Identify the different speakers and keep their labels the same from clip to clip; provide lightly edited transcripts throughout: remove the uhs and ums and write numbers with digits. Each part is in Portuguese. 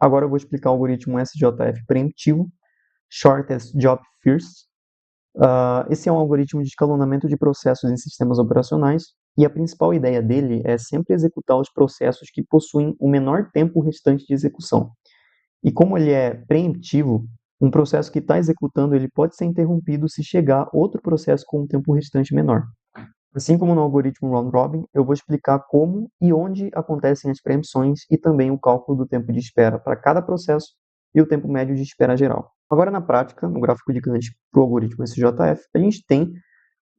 Speaker 1: Agora eu vou explicar o algoritmo SJF preemptivo, Shortest Job First. Esse é um algoritmo de escalonamento de processos em sistemas operacionais e a principal ideia dele é sempre executar os processos que possuem o menor tempo restante de execução. E como ele é preemptivo, um processo que está executando ele pode ser interrompido se chegar outro processo com um tempo restante menor. Assim como no algoritmo round robin, eu vou explicar como e onde acontecem as preempções e também o cálculo do tempo de espera para cada processo e o tempo médio de espera geral. Agora, na prática, no gráfico de Gantt para o algoritmo SJF, a gente tem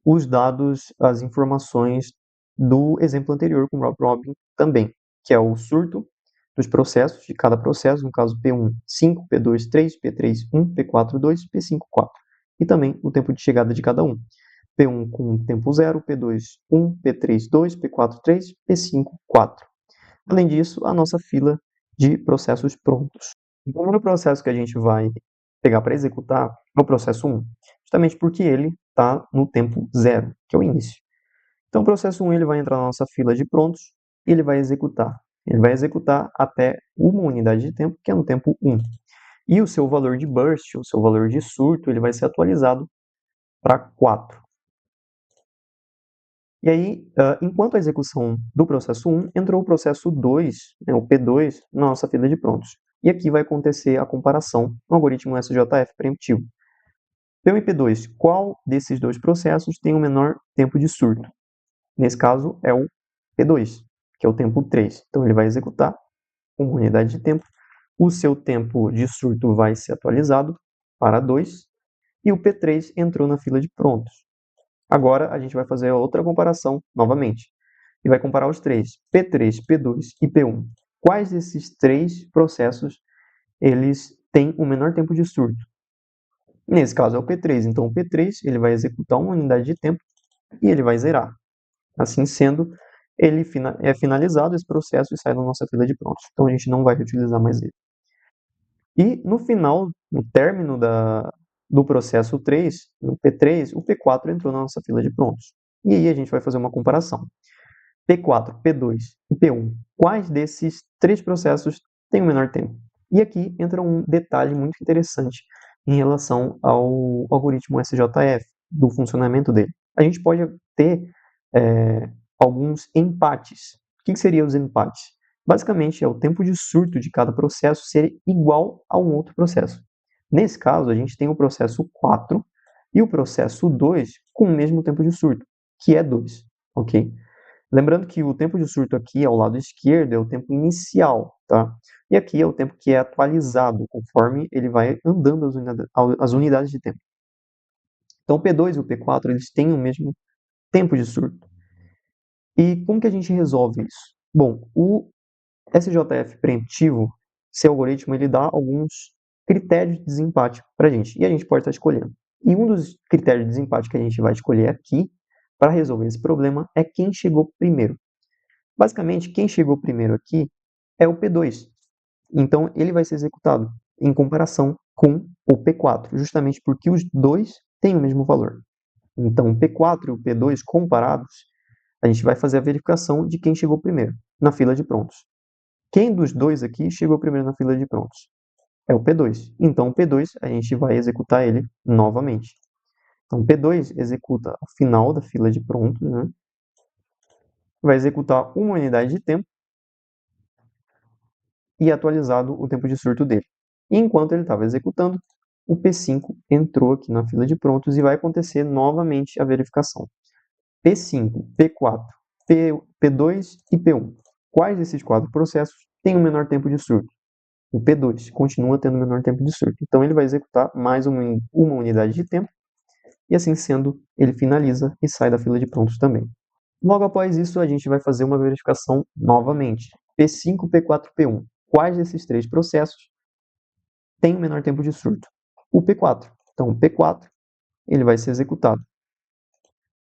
Speaker 1: os dados, as informações do exemplo anterior com round robin também, que é o surto dos processos, de cada processo, no caso P1, 5, P2, 3, P3, 1, P4, 2, P5, 4. E também o tempo de chegada de cada um. P1 com tempo 0, P2 1, P3 2, P4 3, P5 4. Além disso, a nossa fila de processos prontos. O primeiro processo que a gente vai pegar para executar é o processo 1, justamente porque ele está no tempo 0, que é o início. Então, o processo 1 ele vai entrar na nossa fila de prontos e ele vai executar. Ele vai executar até uma unidade de tempo, que é no tempo 1. E o seu valor de burst, o seu valor de surto, ele vai ser atualizado para 4. E aí, enquanto a execução do processo 1, entrou o processo 2, o P2, na nossa fila de prontos. E aqui vai acontecer a comparação no algoritmo SJF preemptivo. P1 e P2, qual desses dois processos tem o menor tempo de surto? Nesse caso, é o P2, que é o tempo 3. Então, ele vai executar uma unidade de tempo. O seu tempo de surto vai ser atualizado para 2. E o P3 entrou na fila de prontos. Agora, a gente vai fazer outra comparação novamente. E vai comparar os três, P3, P2 e P1. Quais desses três processos eles têm o menor tempo de surto? Nesse caso é o P3. Então, o P3 ele vai executar uma unidade de tempo e ele vai zerar. Assim sendo, ele é finalizado esse processo e sai da nossa fila de prontos. Então, a gente não vai utilizar mais ele. E no final, no término do processo 3, no P3, o P4 entrou na nossa fila de prontos. E aí a gente vai fazer uma comparação. P4, P2 e P1. Quais desses três processos têm o menor tempo? E aqui entra um detalhe muito interessante em relação ao algoritmo SJF, do funcionamento dele. A gente pode ter alguns empates. O que seriam os empates? Basicamente, é o tempo de surto de cada processo ser igual a um outro processo. Nesse caso, a gente tem o processo 4 e o processo 2 com o mesmo tempo de surto, que é 2, ok? Lembrando que o tempo de surto aqui ao lado esquerdo é o tempo inicial, tá? E aqui é o tempo que é atualizado conforme ele vai andando as unidades de tempo. Então, o P2 e o P4 eles têm o mesmo tempo de surto. E como que a gente resolve isso? Bom, o SJF preemptivo, esse algoritmo, ele dá alguns critérios de desempate para a gente, e a gente pode estar escolhendo. E um dos critérios de desempate que a gente vai escolher aqui, para resolver esse problema, é quem chegou primeiro. Basicamente, quem chegou primeiro aqui é o P2. Então, ele vai ser executado em comparação com o P4, justamente porque os dois têm o mesmo valor. Então, o P4 e o P2 comparados, a gente vai fazer a verificação de quem chegou primeiro na fila de prontos. Quem dos dois aqui chegou primeiro na fila de prontos? É o P2. Então, o P2, a gente vai executar ele novamente. Então, o P2 executa ao final da fila de prontos, né? Vai executar uma unidade de tempo e atualizado o tempo de surto dele. E enquanto ele estava executando, o P5 entrou aqui na fila de prontos e vai acontecer novamente a verificação. P5, P4, P2 e P1. Quais desses quatro processos têm o menor tempo de surto? O P2 continua tendo o menor tempo de surto. Então, ele vai executar mais uma unidade de tempo e, assim sendo, ele finaliza e sai da fila de prontos também. Logo após isso, a gente vai fazer uma verificação novamente. P5, P4, P1. Quais desses três processos têm o menor tempo de surto? O P4. Então, o P4 ele vai ser executado.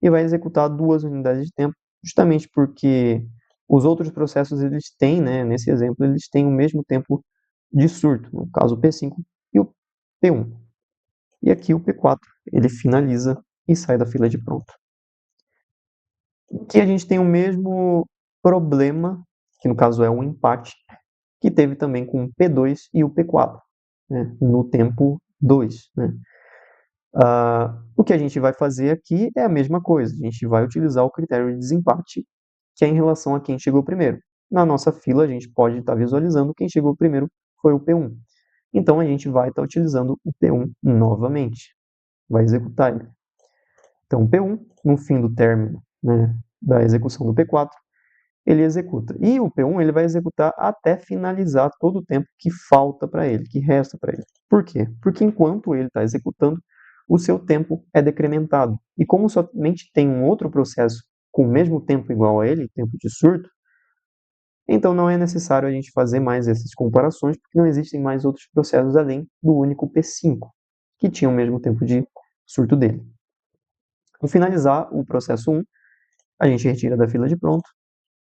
Speaker 1: E vai executar 2 unidades de tempo, justamente porque os outros processos, eles têm, né, nesse exemplo, eles têm o mesmo tempo de surto, no caso o P5 e o P1. E aqui o P4, ele finaliza e sai da fila de pronto. Aqui a gente tem o mesmo problema, que no caso é um empate, que teve também com o P2 e o P4, né, no tempo 2. Né? O que a gente vai fazer aqui é a mesma coisa, a gente vai utilizar o critério de desempate, que é em relação a quem chegou primeiro. Na nossa fila, a gente pode estar visualizando quem chegou primeiro foi o P1. Então, a gente vai estar utilizando o P1 novamente, vai executar ele. Então, o P1, no fim do término, né, da execução do P4, ele executa. E o P1 ele vai executar até finalizar todo o tempo que falta para ele, que resta para ele. Por quê? Porque enquanto ele está executando, o seu tempo é decrementado. E como somente tem um outro processo com o mesmo tempo igual a ele, tempo de surto, então não é necessário a gente fazer mais essas comparações, porque não existem mais outros processos além do único P5, que tinha o mesmo tempo de surto dele. Ao finalizar o processo 1, a gente retira da fila de pronto,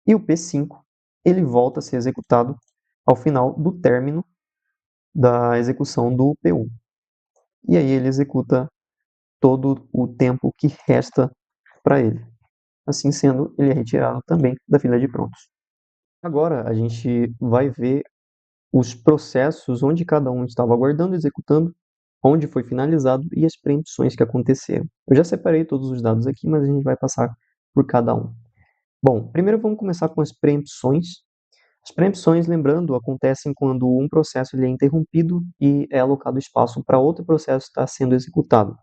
Speaker 1: e o P5 ele volta a ser executado ao final do término da execução do P1. E aí ele executa todo o tempo que resta para ele. Assim sendo, ele é retirado também da fila de prontos. Agora a gente vai ver os processos onde cada um estava aguardando, executando, onde foi finalizado e as preempções que aconteceram. Eu já separei todos os dados aqui, mas a gente vai passar por cada um. Bom, primeiro vamos começar com as preempções. As preempções, lembrando, acontecem quando um processo ele é interrompido e é alocado espaço para outro processo estar sendo executado.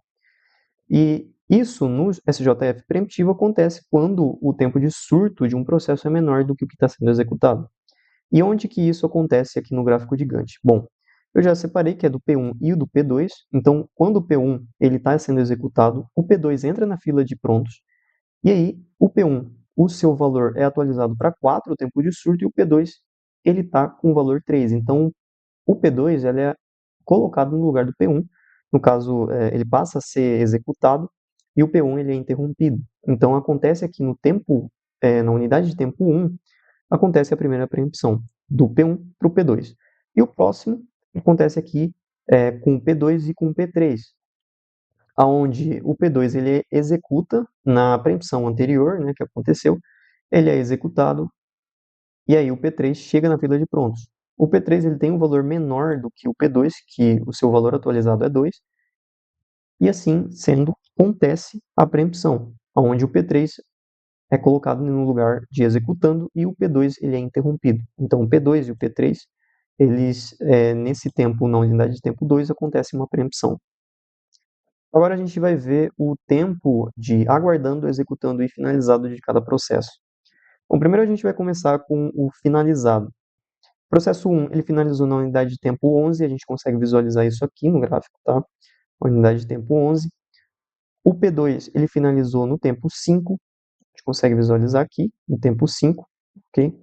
Speaker 1: E isso no SJF preemptivo acontece quando o tempo de surto de um processo é menor do que o que está sendo executado. E onde que isso acontece aqui no gráfico de Gantt? Bom, eu já separei que é do P1 e do P2, então quando o P1 está sendo executado, o P2 entra na fila de prontos, e aí o P1, o seu valor é atualizado para 4, o tempo de surto, e o P2 ele está com o valor 3. Então o P2 ele é colocado no lugar do P1, no caso ele passa a ser executado, e o P1 ele é interrompido. Então acontece aqui no tempo, na unidade de tempo 1, acontece a primeira preempção, do P1 para o P2. E o próximo acontece aqui com o P2 e com o P3, onde o P2 ele executa na preempção anterior, né, que aconteceu, ele é executado, e aí o P3 chega na fila de prontos. O P3 ele tem um valor menor do que o P2, que o seu valor atualizado é 2, e assim sendo, acontece a preempção, onde o P3 é colocado no lugar de executando e o P2 ele é interrompido. Então, o P2 e o P3, eles, nesse tempo, na unidade de tempo 2, acontece uma preempção. Agora a gente vai ver o tempo de aguardando, executando e finalizado de cada processo. Bom, primeiro a gente vai começar com o finalizado. O processo 1, ele finalizou na unidade de tempo 11, a gente consegue visualizar isso aqui no gráfico, tá? Unidade de tempo 11. O P2, ele finalizou no tempo 5, a gente consegue visualizar aqui, no tempo 5, ok?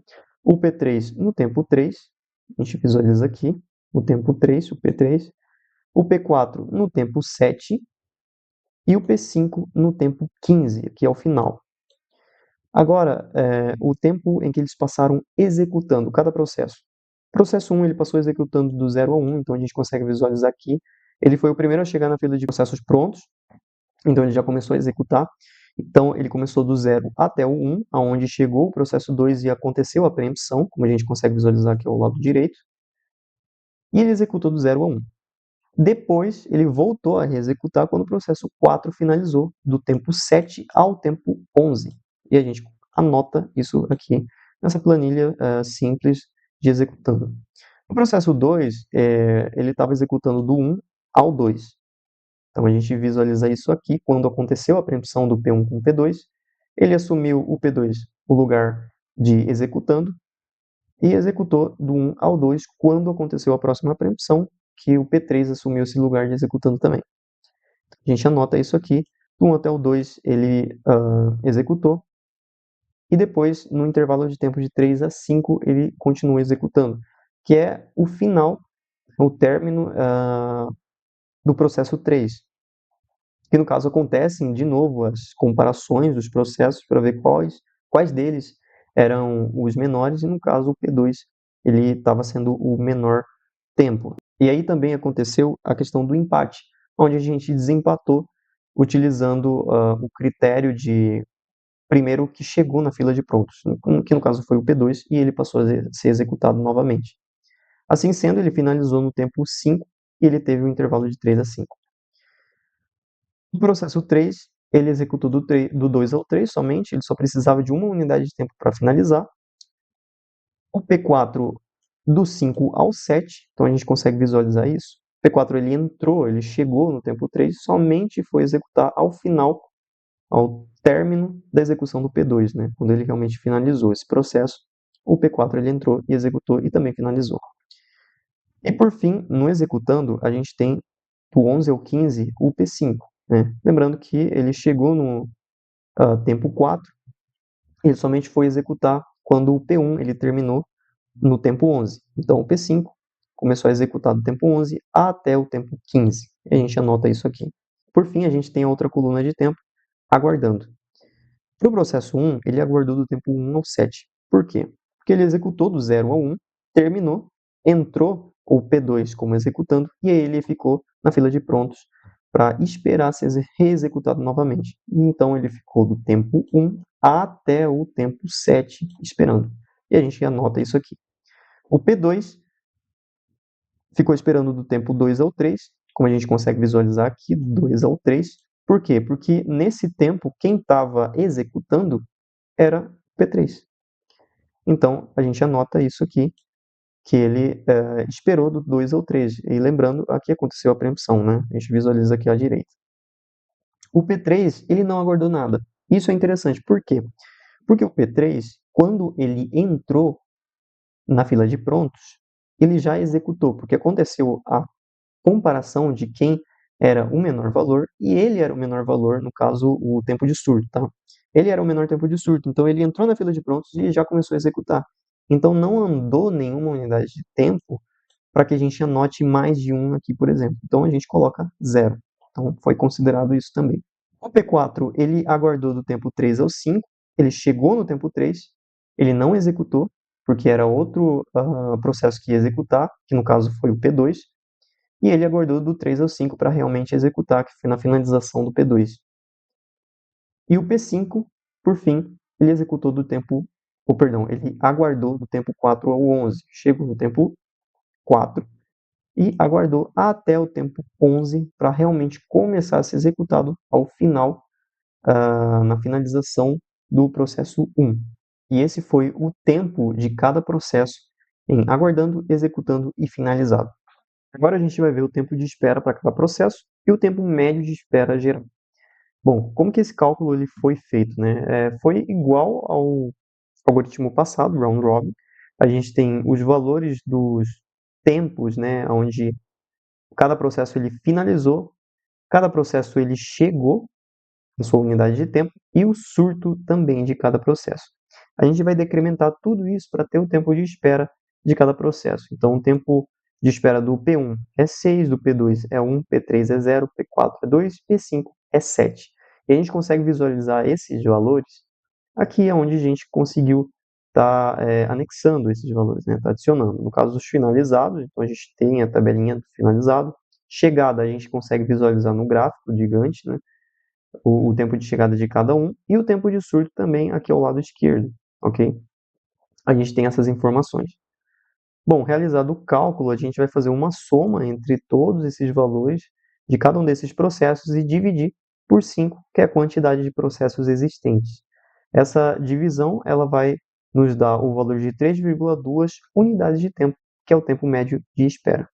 Speaker 1: O P3 no tempo 3, a gente visualiza aqui, no tempo 3, o P3. O P4 no tempo 7 e o P5 no tempo 15, que é o final. Agora, o tempo em que eles passaram executando cada processo. O processo 1 ele passou executando do 0 a 1, então a gente consegue visualizar aqui. Ele foi o primeiro a chegar na fila de processos prontos, então ele já começou a executar. Então ele começou do 0 até o 1, aonde chegou o processo 2 e aconteceu a preempção, como a gente consegue visualizar aqui ao lado direito. E ele executou do 0 a 1. Depois, ele voltou a reexecutar quando o processo 4 finalizou, do tempo 7 ao tempo 11. E a gente anota isso aqui nessa planilha simples de executando. O processo 2, ele estava executando do 1 ao 2. Então, a gente visualiza isso aqui quando aconteceu a preempção do P1 com o P2. Ele assumiu o P2, o lugar de executando, e executou do 1 ao 2 quando aconteceu a próxima preempção, que o P3 assumiu esse lugar de executando também. A gente anota isso aqui, do 1 até o 2 ele executou, e depois, no intervalo de tempo de 3 a 5, ele continua executando, que é o final, o término do processo 3, que no caso acontecem de novo as comparações dos processos para ver quais deles eram os menores, e no caso o P2 ele estava sendo o menor tempo. E aí também aconteceu a questão do empate, onde a gente desempatou utilizando o critério de primeiro que chegou na fila de prontos, que no caso foi o P2, e ele passou a ser executado novamente. Assim sendo, ele finalizou no tempo 5 e ele teve um intervalo de 3 a 5. O processo 3, ele executou do 2 ao 3 somente, ele só precisava de uma unidade de tempo para finalizar. O P4 do 5 ao 7, então a gente consegue visualizar isso. O P4 ele entrou, ele chegou no tempo 3, somente foi executar ao final, ao término da execução do P2, né? Quando ele realmente finalizou esse processo, o P4 ele entrou e executou e também finalizou. E por fim, no executando, a gente tem do 11 ao 15 o P5, né? Lembrando que ele chegou no tempo 4, ele somente foi executar quando o P1 ele terminou no tempo 11. Então, o P5 começou a executar do tempo 11 até o tempo 15. E a gente anota isso aqui. Por fim, a gente tem a outra coluna de tempo, aguardando. Para o processo 1, ele aguardou do tempo 1 ao 7. Por quê? Porque ele executou do 0 ao 1, terminou, entrou o P2 como executando, e aí ele ficou na fila de prontos para esperar ser reexecutado novamente. E então ele ficou do tempo 1 até o tempo 7 esperando. E a gente anota isso aqui. O P2 ficou esperando do tempo 2 ao 3, como a gente consegue visualizar aqui, 2 ao 3. Por quê? Porque nesse tempo, quem estava executando era o P3. Então, a gente anota isso aqui, que ele esperou do 2 ao 3. E lembrando, aqui aconteceu a preempção, né? A gente visualiza aqui à direita. O P3, ele não aguardou nada. Isso é interessante. Por quê? Porque o P3, quando ele entrou na fila de prontos, ele já executou, porque aconteceu a comparação de quem era o menor valor e ele era o menor valor, no caso, o tempo de surto, tá? Ele era o menor tempo de surto, então ele entrou na fila de prontos e já começou a executar. Então não andou nenhuma unidade de tempo para que a gente anote mais de um aqui, por exemplo. Então a gente coloca 0. Então foi considerado isso também. O P4, ele aguardou do tempo 3 ao 5, ele chegou no tempo 3, ele não executou, porque era outro processo que ia executar, que no caso foi o P2, e ele aguardou do 3 ao 5 para realmente executar, que foi na finalização do P2. E o P5, por fim, ele executou do tempo, ou perdão, ele aguardou do tempo 4 ao 11, chegou no tempo 4 e aguardou até o tempo 11 para realmente começar a ser executado ao final, na finalização do processo 1. E esse foi o tempo de cada processo em aguardando, executando e finalizado. Agora a gente vai ver o tempo de espera para cada processo e o tempo médio de espera geral. Bom, como que esse cálculo ele foi feito, né? Foi igual ao algoritmo passado, round robin. A gente tem os valores dos tempos, né, onde cada processo ele finalizou, cada processo ele chegou na sua unidade de tempo e o surto também de cada processo. A gente vai decrementar tudo isso para ter o tempo de espera de cada processo. Então, o tempo de espera do P1 é 6, do P2 é 1, P3 é 0, P4 é 2, P5 é 7. E a gente consegue visualizar esses valores aqui é onde a gente conseguiu estar anexando esses valores, né? Tá adicionando. No caso dos finalizados, então a gente tem a tabelinha do finalizado. Chegada a gente consegue visualizar no gráfico gigante, né? O tempo de chegada de cada um e o tempo de surto também aqui ao lado esquerdo, ok? A gente tem essas informações. Bom, realizado o cálculo, a gente vai fazer uma soma entre todos esses valores de cada um desses processos e dividir por 5, que é a quantidade de processos existentes. Essa divisão ela vai nos dar o valor de 3,2 unidades de tempo, que é o tempo médio de espera.